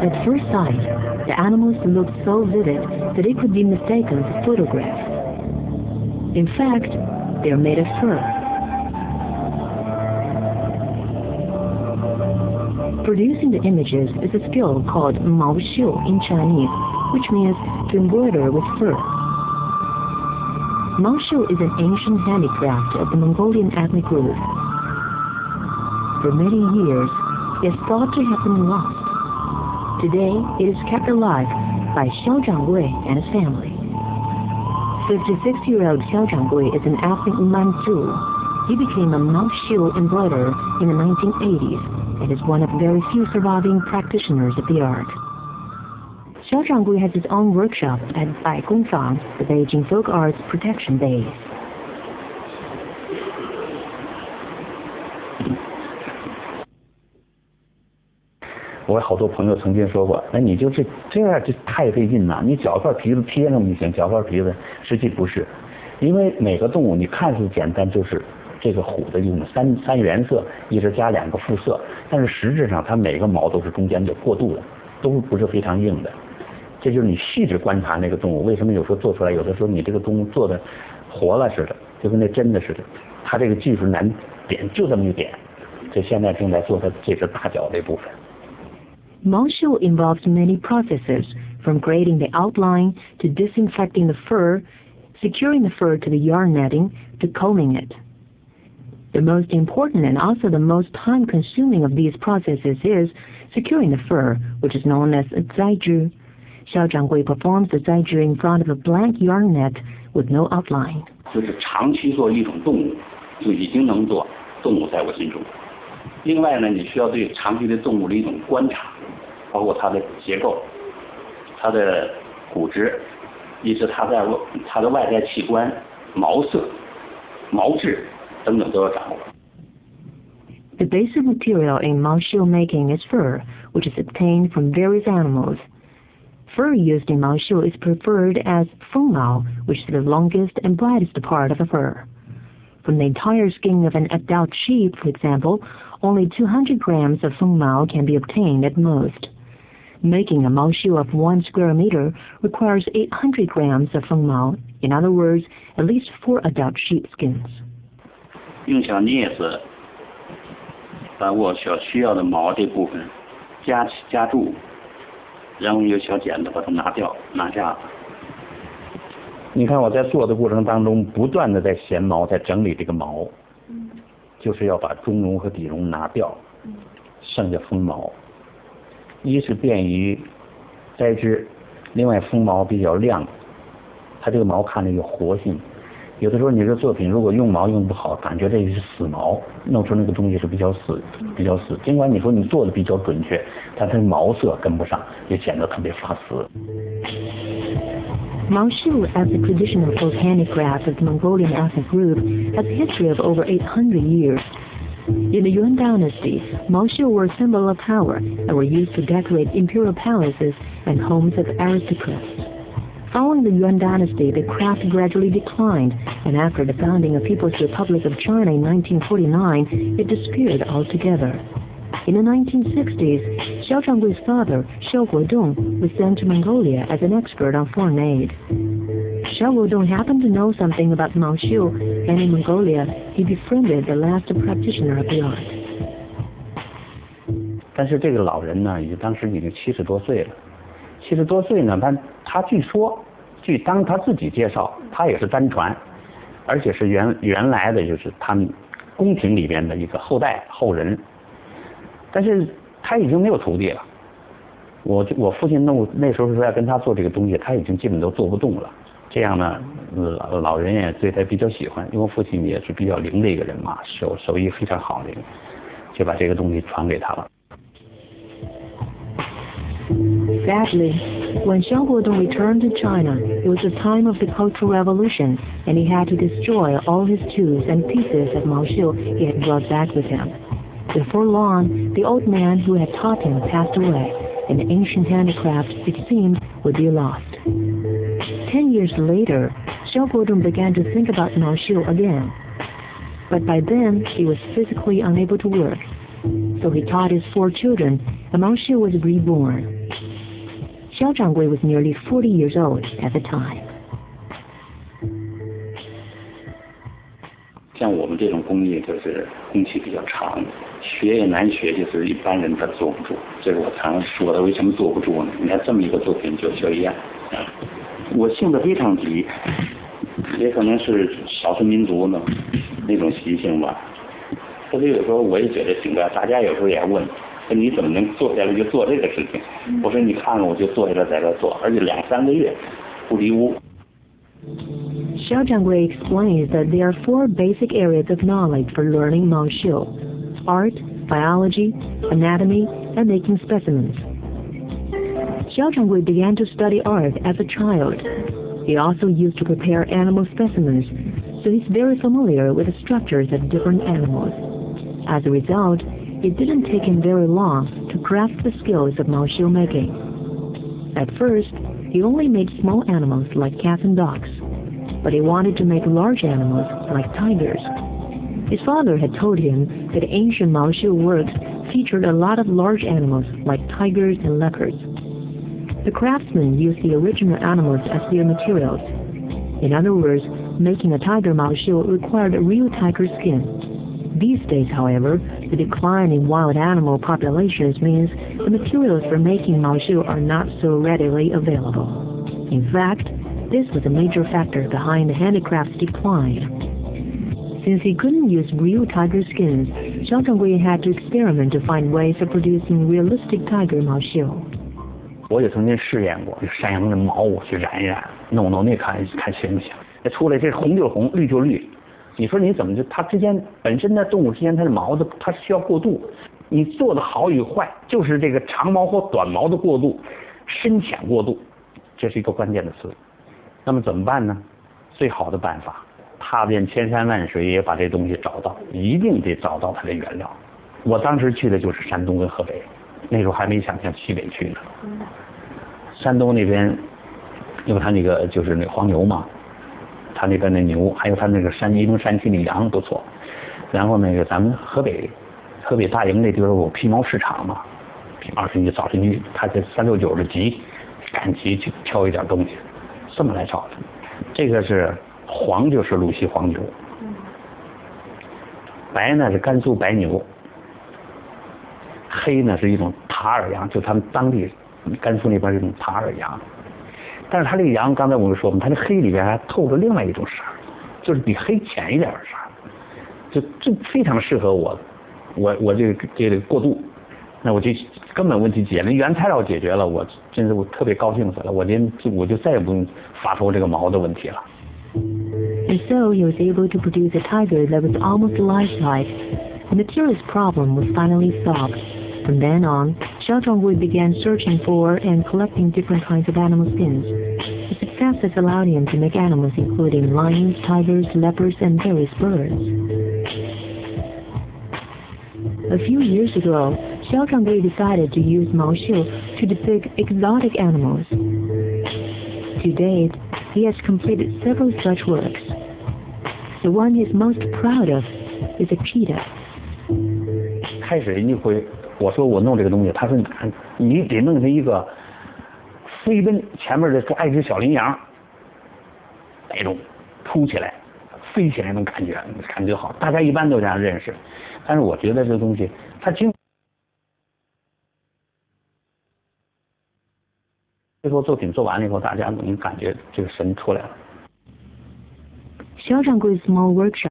At first sight, the animals looked so vivid that it could be mistaken for photographs. In fact, they are made of fur. Producing the images is a skill called Mao Xiu in Chinese, which means to embroider with fur. Mao Xiu is an ancient handicraft of the Mongolian ethnic group. For many years, it is thought to have been lost. Today, it is kept alive by Xiao Zhanggui and his family. 56-year-old Xiao Zhanggui is an ethnic Manchu. He became a Mao Xiu embroiderer in the 1980s and is one of very few surviving practitioners of the art. Xiao Zhanggui has his own workshop at Baigongfang, the Beijing Folk Arts Protection Base. 我好多朋友曾经说过，那你就是这样就太费劲了，你绞块皮子贴上就行，绞块皮子实际不是，因为每个动物你看似简单，就是这个虎的用的三原色，一直加2个复色，但是实质上它每个毛都是中间有过渡的，都不是非常硬的。这就是你细致观察那个动物，为什么有时候做出来，有的时候你这个动物做的活了似的，就跟那真的似的，它这个技术难点就这么一点，这现在正在做的这是大脚这部分。Mao Xiu involves many processes, from grading the outline to disinfecting the fur, securing the fur to the yarn netting, to combing it. The most important and also the most time-consuming of these processes is securing the fur, which is known as zaizhu. Xiao Zhanggui performs the zaizhu in front of a blank yarn net with no outline. 就是长期做一种动物，就已经能做动物在我心中。另外呢，你需要对长期的动物的一种观察，包括它的结构、它的骨质，以及它的外在器官、毛色、毛质等等都要掌握。The basic material in Mao Xiu making is fur, which is obtained from various animals. Fur used in Mao Xiu is preferred as feng mao, which is the longest and brightest part of the fur. From the entire skin of an adult sheep, for example, only 200 grams of feng mao can be obtained at most. Making a Mao Xiu of 1 square meter requires 800 grams of feng mao, in other words, at least 4 adult sheep skins. 用小镊子把我所需要的毛这部分夹住，然后用小剪子把它拿下。你看我在做的过程当中，不断的在衔毛，在整理这个毛，就是要把中绒和底绒拿掉，剩下锋毛。一是便于摘枝，另外锋毛比较亮，它这个毛看着有活性。有的时候你这作品如果用毛用不好，感觉这是死毛，弄出那个东西是比较死。尽管你说你做的比较准确，但它的毛色跟不上，也显得特别发丝。Mao Xiu, as a traditional folk handicraft of the Mongolian ethnic group, has a history of over 800 years. In the Yuan dynasty, Mao Xiu were a symbol of power and were used to decorate imperial palaces and homes of aristocrats. Following the Yuan dynasty, the craft gradually declined, and after the founding of People's Republic of China in 1949, it disappeared altogether. In the 1960s, Xiao Zhanggui's father, Xiao Guodong, was sent to Mongolia as an expert on foreign aid. Xiao Guodong happened to know something about Mao Xiu, and in Mongolia, he befriended the last practitioner of the art. 但是这个老人呢，当时已经70多岁了。70多岁呢，他据当他自己介绍，他也是单传，而且是原来的就是他们宫廷里边的一个后人。但是他已经没有徒弟了。我父亲那时候说要跟他做这个东西，他已经基本都做不动了。这样呢，老人也对他比较喜欢，因为我父亲也是比较灵的一个人嘛，手艺非常好的一个，就把这个东西传给他了。Sadly, when Xiao Guodong returned to China, it was the time of the Cultural Revolution, and he had to destroy all his tools and pieces of Mao Xiu he had brought back with him. Before long, the old man who had taught him passed away, and the ancient handicraft, it seemed, would be lost. 10 years later, Xiao Guodong began to think about Mao Xiu again. But by then, he was physically unable to work. So he taught his 4 children, and Mao Xiu was reborn. Xiao Zhanggui was nearly 40 years old at the time. 像我们这种工艺就是工期比较长，学也难学，就是一般人他坐不住。这是我常说的，为什么坐不住呢？你看这么一个作品就小一样，我性子非常急，也可能是少数民族呢那种习性吧。特别有时候我也觉得挺怪，大家有时候也问，说你怎么能坐下来就做这个事情？我说你看看，我就坐下来在这做，而且2-3个月不离屋。Xiao Zhanggui explains that there are 4 basic areas of knowledge for learning Maoshi: art, biology, anatomy, and making specimens. Xiao Zhanggui began to study art as a child. He also used to prepare animal specimens, so he's very familiar with the structures of different animals. As a result, it didn't take him very long to grasp the skills of Maoshi making. At first, he only made small animals like cats and dogs, but he wanted to make large animals like tigers. His father had told him that ancient Maoshi works featured a lot of large animals like tigers and leopards. The craftsmen used the original animals as their materials. In other words, making a tiger Maoshi required a real tiger skin. These days, however, the decline in wild animal populations means the materials for making Maoshi are not so readily available. In fact, this was a major factor behind the handicraft's decline. Since he couldn't use real tiger skins, Xiao Zhanggui had to experiment to find ways of producing realistic tiger Maoshi. 我也曾经试验过，山羊的毛我去染一染，弄那看行不行？那出来这红就是红，绿就是绿。你说你怎么就它之间本身的动物之间它的毛的它需要过渡，你做的好与坏就是这个长毛或短毛的过渡，深浅过渡，这是一个关键的词。那么怎么办呢？最好的办法，踏遍千山万水也把这东西找到，一定得找到它的原料。我当时去的就是山东跟河北，那时候还没想向西北去呢。山东那边，因为他那个就是那黄牛嘛，他那边那牛，还有他那个宜东山区那羊不错。然后那个咱们河北大营那地方有皮毛市场嘛，皮毛市你早晨去，他这369的集，赶集去挑一点东西，这么来找的。这个是黄就是鲁西黄牛，白呢是甘肃白牛，黑呢是一种塔尔羊，就他们当地甘肃那边这种塔尔羊。但是它这个羊，刚才我们说嘛，它这黑里边还透着另外一种色，就是比黑浅一点的色，这非常适合我这个过渡。那我就根本问题解决，原材料解决了，我真是我特别高兴死了，我就再也不用发愁这个毛的问题了。And so he was able to produce a tiger that was almost lifelike. The materials problem was finally solved. From then on, Xiao Zhanggui began searching for and collecting different kinds of animal skins. The success has allowed him to make animals including lions, tigers, leopards, and various birds. A few years ago, Xiao Zhanggui decided to use Maoshi to depict exotic animals. To date, he has completed several such works. The one he is most proud of is a cheetah. 开始人家会我说我弄这个东西，他说你得弄成一个飞奔，前面的抓一只小羚羊，那种扑起来飞起来那种感觉好，大家一般都这样认识。但是我觉得这东西它最后作品做完了以后，大家能感觉这个神出来了。Xiao Zhanggui's small workshop.